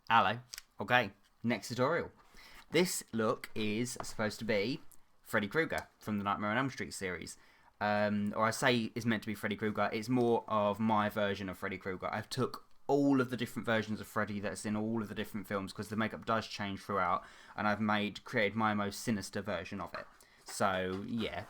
Hello. Okay, next tutorial. This look is supposed to be Freddy Krueger from the Nightmare on Elm Street series. Or I say it's meant to be Freddy Krueger. It's more of my version of Freddy Krueger. I've took all of the different versions of Freddy that's in all of the different films because the makeup does change throughout, and I've created my most sinister version of it. So yeah.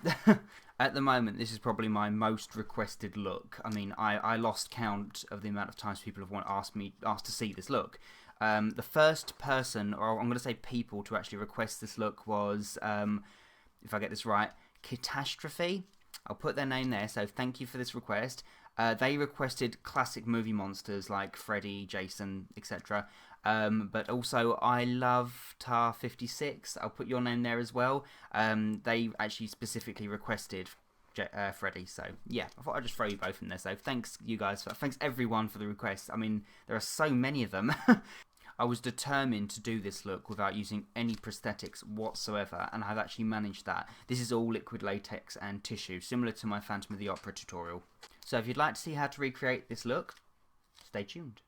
At the moment, this is probably my most requested look. I mean, I lost count of the amount of times people have asked to see this look. The first person, or I'm going to say people, to actually request this look was, if I get this right, Catastrophe. I'll put their name there, so thank you for this request. They requested classic movie monsters like Freddy, Jason, etc. But also, I love Tar 56. I'll put your name there as well. They actually specifically requested Freddy, so yeah, I thought I'd just throw you both in there. So thanks, you guys. Thanks everyone for the requests. I mean, there are so many of them. I was determined to do this look without using any prosthetics whatsoever, and I've actually managed that. This is all liquid latex and tissue, similar to my Phantom of the Opera tutorial. So if you'd like to see how to recreate this look, stay tuned.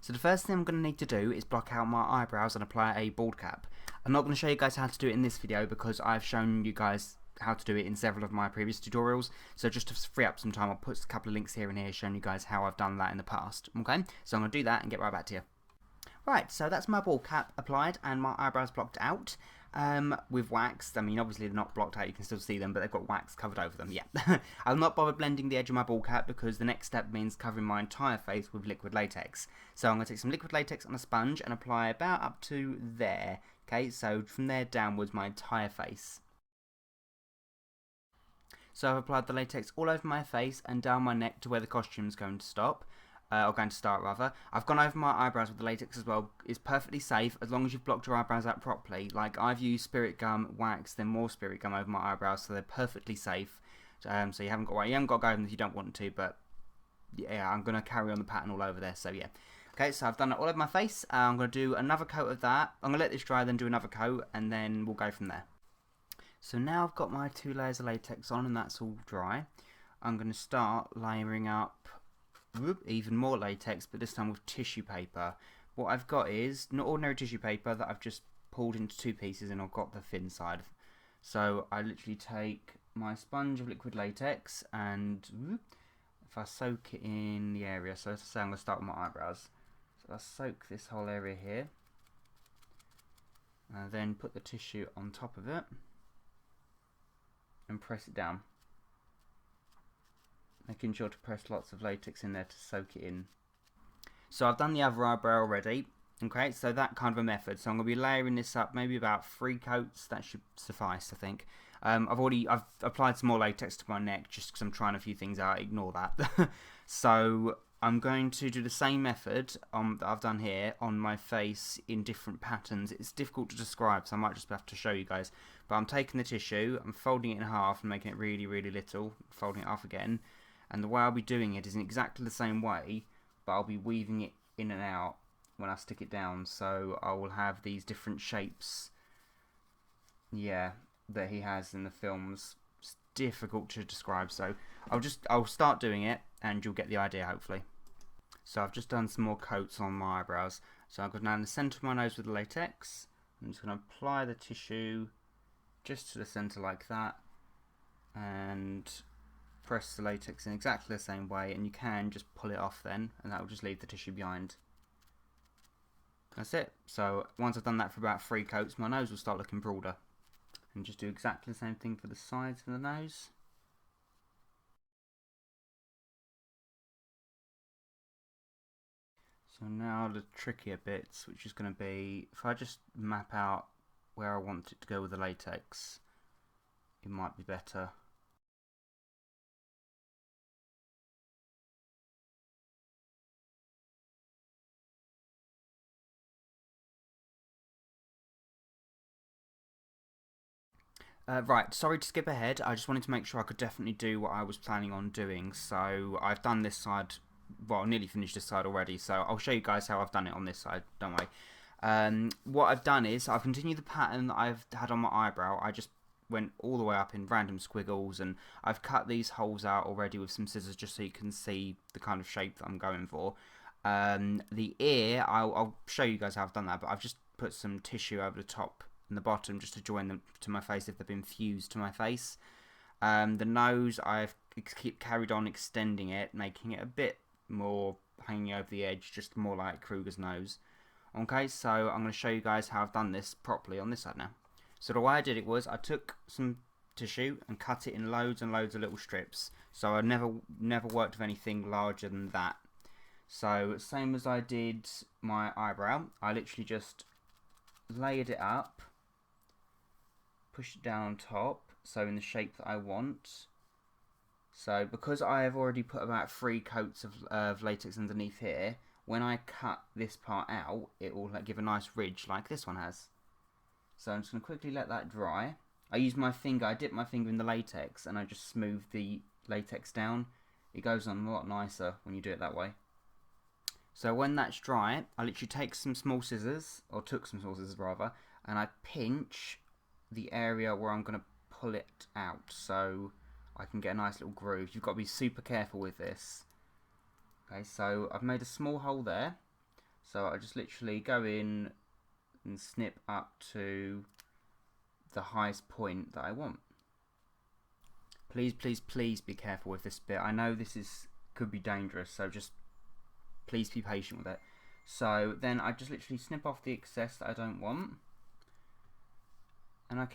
So the first thing I'm going to need to do is block out my eyebrows and apply a bald cap. I'm not going to show you guys how to do it in this video because I've shown you guys how to do it in several of my previous tutorials. So just to free up some time, I'll put a couple of links here and here showing you guys how I've done that in the past. Okay, so I'm going to do that and get right back to you. Right, so that's my bald cap applied and my eyebrows blocked out with wax. I mean, obviously they're not blocked out, you can still see them, but they've got wax covered over them, yeah. I'll not bother blending the edge of my bald cap because the next step means covering my entire face with liquid latex. So I'm going to take some liquid latex on a sponge and apply about up to there. Okay, so from there downwards my entire face. So I've applied the latex all over my face and down my neck to where the costume's going to stop. Or going to start rather. I've gone over my eyebrows with the latex as well. It's perfectly safe as long as you've blocked your eyebrows out properly. Like I've used spirit gum, wax, then more spirit gum over my eyebrows, so they're perfectly safe. So you haven't got to go over them if you don't want to, but yeah, I'm going to carry on the pattern all over there, so yeah. Okay, so I've done it all over my face. I'm going to do another coat of that. I'm going to let this dry, then do another coat, and then we'll go from there. So now I've got my 2 layers of latex on and that's all dry. I'm going to start layering up even more latex, but this time with tissue paper. What I've got is not ordinary tissue paper that I've just pulled into 2 pieces and I've got the thin side. So I literally take my sponge of liquid latex and if I soak it in the area, so let's say I'm going to start with my eyebrows. So I soak this whole area here and then put the tissue on top of it and press it down, making sure to press lots of latex in there to soak it in. So I've done the other eyebrow already. Okay, so that kind of a method. So I'm going to be layering this up, maybe about 3 coats. That should suffice, I think. I've applied some more latex to my neck just because I'm trying a few things out. Ignore that. So I'm going to do the same method that I've done here on my face in different patterns. It's difficult to describe, so I might just have to show you guys. But I'm taking the tissue, I'm folding it in half and making it really, really little, folding it off again. And the way I'll be doing it is in exactly the same way, but I'll be weaving it in and out when I stick it down. So I will have these different shapes, yeah, that he has in the films. It's difficult to describe, so I'll start doing it and you'll get the idea hopefully. So I've just done some more coats on my eyebrows. So I've got now in the centre of my nose with the latex. I'm just going to apply the tissue just to the centre like that and press the latex in exactly the same way, and you can just pull it off then and that will just leave the tissue behind. That's it. So once I've done that for about 3 coats, my nose will start looking broader. And just do exactly the same thing for the sides of the nose. So now the trickier bits, which is going to be, if I just map out where I want it to go with the latex, it might be better. Right, sorry to skip ahead. I just wanted to make sure I could definitely do what I was planning on doing. So I've done this side, well, nearly finished this side already. So I'll show you guys how I've done it on this side, don't worry. What I've done is I've continued the pattern that I've had on my eyebrow. I just went all the way up in random squiggles and I've cut these holes out already with some scissors just so you can see the kind of shape that I'm going for. The ear, I'll show you guys how I've done that, but I've just put some tissue over the top and the bottom just to join them to my face if they've been fused to my face. The nose, I've carried on extending it, making it a bit more hanging over the edge, just more like Krueger's nose. Okay, so I'm going to show you guys how I've done this properly on this side now. So the way I did it was I took some tissue and cut it in loads and loads of little strips. So I never worked with anything larger than that. So same as I did my eyebrow, I literally just layered it up, pushed it down on top, so in the shape that I want. So because I have already put about 3 coats of latex underneath here, when I cut this part out, it will give a nice ridge like this one has. So I'm just going to quickly let that dry. I use my finger, I dip my finger in the latex and I just smooth the latex down. It goes on a lot nicer when you do it that way. So when that's dry, I literally take some small scissors, or took some small scissors rather, and I pinch the area where I'm going to pull it out so I can get a nice little groove. You've got to be super careful with this. Okay, so I've made a small hole there. So I just literally go in and snip up to the highest point that I want. Please, please, please be careful with this bit. I know this could be dangerous, so just please be patient with it. So then I just literally snip off the excess that I don't want, and I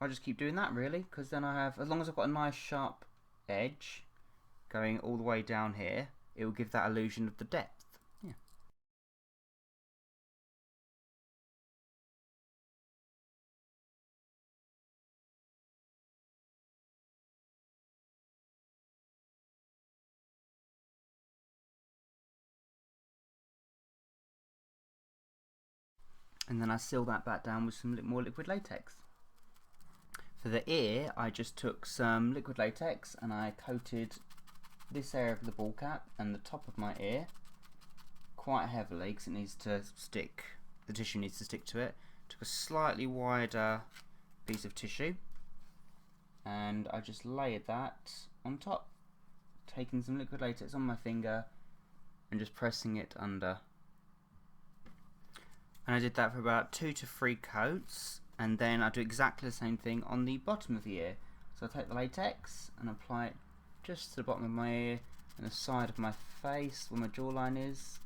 just keep doing that really, because then I have, as long as I've got a nice sharp edge going all the way down here, it will give that illusion of the depth. Yeah. And then I seal that back down with some more liquid latex. For the ear, I just took some liquid latex and I coated this area of the ball cap and the top of my ear quite heavily because it needs to stick, the tissue needs to stick to it. Took a slightly wider piece of tissue and I just layered that on top, taking some liquid latex on my finger and just pressing it under. And I did that for about 2 to 3 coats, and then I do exactly the same thing on the bottom of the ear. So I take the latex and apply it just to the bottom of my ear and the side of my face where my jawline is,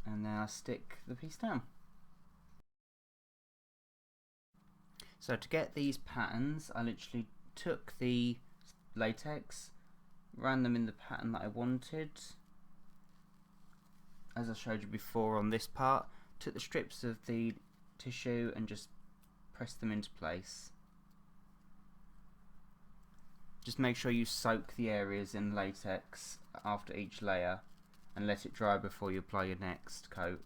and then I stick the piece down. So to get these patterns, I literally took the latex, ran them in the pattern that I wanted, as I showed you before on this part. Took the strips of the tissue and just pressed them into place. Just make sure you soak the areas in latex after each layer and let it dry before you apply your next coat.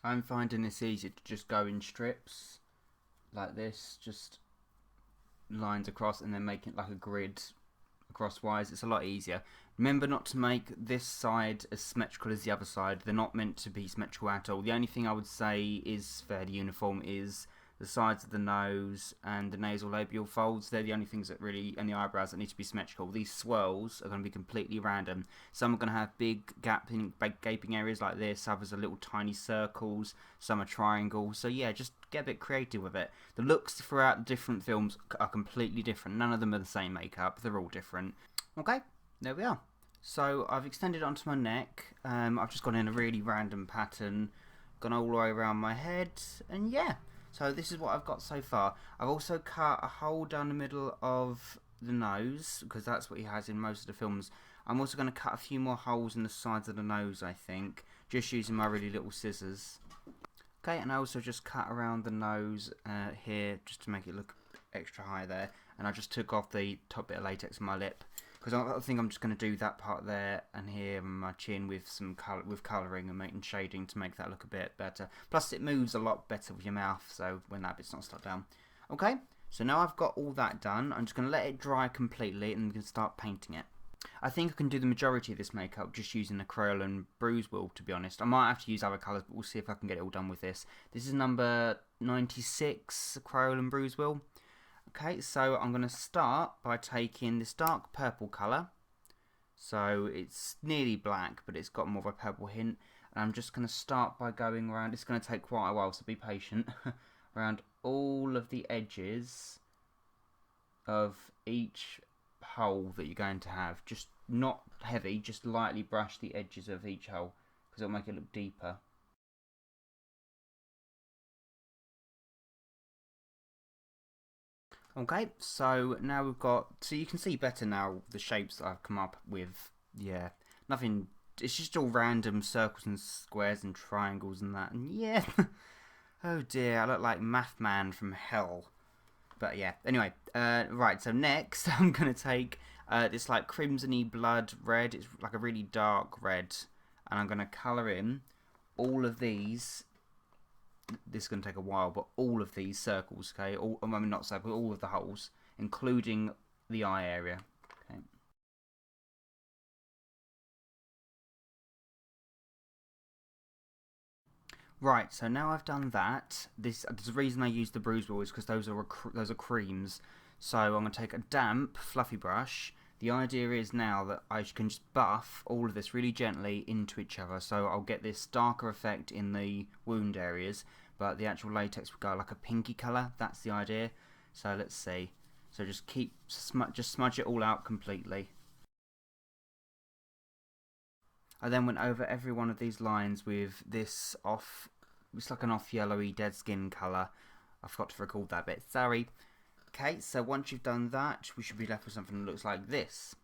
I'm finding this easy to just go in strips like this, just lines across, and then make it like a grid crosswise. It's a lot easier. Remember not to make this side as symmetrical as the other side. They're not meant to be symmetrical at all. The only thing I would say is fairly uniform is the sides of the nose and the nasal labial folds. They're the only things that really, and the eyebrows, that need to be symmetrical. These swirls are going to be completely random. Some are going to have big gaping areas like this, others are little tiny circles, some are triangles. So yeah, just get a bit creative with it. The looks throughout the different films are completely different. None of them are the same makeup, they're all different. Okay, there we are. So I've extended it onto my neck. I've just gone in a really random pattern, gone all the way around my head, and yeah. So this is what I've got so far. I've also cut a hole down the middle of the nose, because that's what he has in most of the films. I'm also going to cut a few more holes in the sides of the nose, I think, just using my really little scissors. Okay, and I also just cut around the nose here, just to make it look extra high there. And I just took off the top bit of latex on my lip, because I think I'm just going to do that part there and here on my chin with some colouring and making shading to make that look a bit better. Plus it moves a lot better with your mouth, so when that bit's not stuck down. Okay, so now I've got all that done, I'm just going to let it dry completely and we can start painting it. I think I can do the majority of this makeup just using the Crayola Bruise Wheel, to be honest. I might have to use other colours, but we'll see if I can get it all done with this. This is number 96 Crayola Bruise Wheel. Okay, so I'm going to start by taking this dark purple colour So it's nearly black, but it's got more of a purple hint. And I'm just going to start by going around. It's going to take quite a while, so be patient. Around all of the edges of each hole that you're going to have. Just not heavy, just lightly brush the edges of each hole, because it'll make it look deeper. Okay, so now we've got, so you can see better now the shapes that I've come up with. Yeah, nothing, it's just all random circles and squares and triangles and that, and yeah. Oh dear, I look like Math Man from hell. But yeah, anyway, right, so next I'm going to take this like crimson-y blood red, it's like a really dark red, and I'm going to colour in all of these. This is going to take a while, but all of these circles, okay? I mean, not circles, all of the holes, including the eye area. Okay. Right, so now I've done that. There's a reason I use the bruise wheel is because those are creams. So I'm going to take a damp, fluffy brush. The idea is now that I can just buff all of this really gently into each other. So I'll get this darker effect in the wound areas, but the actual latex will go like a pinky colour. That's the idea. So let's see. So just smudge it all out completely. I then went over every one of these lines with this it's like an off yellowy dead skin colour. I forgot to record that bit, sorry. Okay, so once you've done that, we should be left with something that looks like this.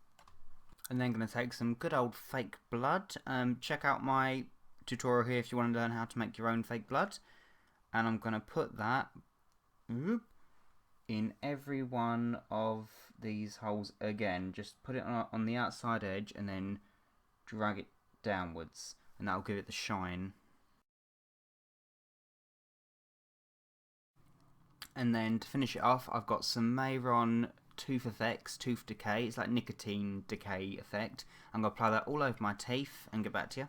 And then going to take some good old fake blood. Check out my tutorial here if you want to learn how to make your own fake blood. And I'm going to put that in every one of these holes again. Just put it on the outside edge and then drag it downwards, and that'll give it the shine. And then to finish it off, I've got some Mayron Tooth Effects, Tooth Decay. It's like nicotine decay effect. I'm going to apply that all over my teeth and get back to you.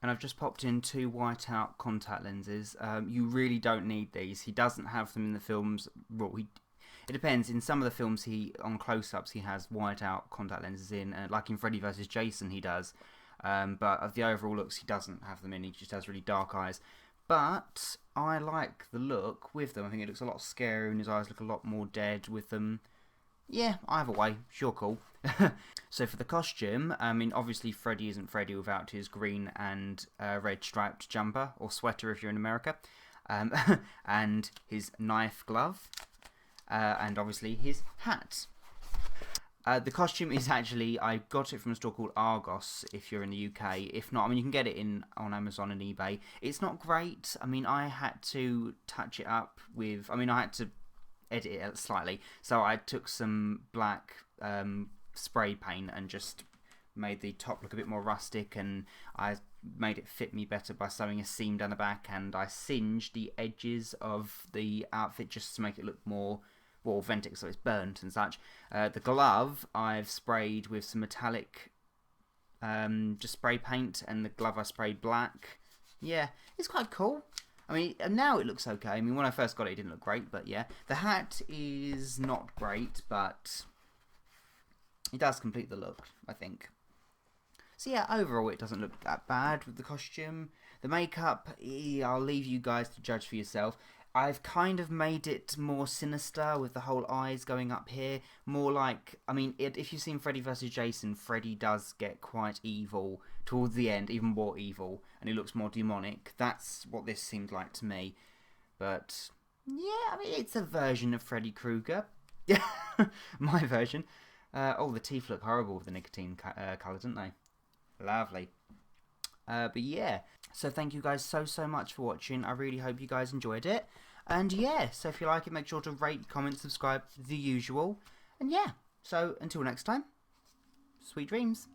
And I've just popped in 2 whiteout contact lenses. You really don't need these. He doesn't have them in the films. Well, it depends. In some of the films, on close-ups, he has whiteout contact lenses in. Like in Freddy vs. Jason, he does. But of the overall looks, he doesn't have them in. He just has really dark eyes. But I like the look with them. I think it looks a lot scarier and his eyes look a lot more dead with them. Yeah, either way, sure, cool. So for the costume, I mean, obviously Freddy isn't Freddy without his green and red striped jumper, or sweater if you're in America, and his knife glove, and obviously his hat. The costume is actually, I got it from a store called Argos if you're in the UK. If not, I mean, you can get it on Amazon and eBay. It's not great. I mean, I had to touch it up with, I had to edit it slightly. So I took some black spray paint and just made the top look a bit more rustic, and I made it fit me better by sewing a seam down the back, and I singed the edges of the outfit just to make it look more authentic, so it's burnt and such. The glove I've sprayed with some metallic just spray paint, and the glove I sprayed black. Yeah, it's quite cool. I mean, now it looks okay. I mean, when I first got it, it didn't look great, but yeah. The hat is not great, but it does complete the look, I think. So yeah, overall it doesn't look that bad with the costume. The makeup, I'll leave you guys to judge for yourself. I've kind of made it more sinister with the whole eyes going up here. More like, I mean, if you've seen Freddy vs. Jason, Freddy does get quite evil towards the end, even more evil, and he looks more demonic. That's what this seemed like to me. But, yeah, I mean, it's a version of Freddy Krueger. My version. Oh, the teeth look horrible with the nicotine colour, don't they? Lovely. But yeah, so thank you guys so much for watching. I really hope you guys enjoyed it. And yeah, so if you like it, make sure to rate, comment, subscribe, the usual. And yeah, so until next time, sweet dreams.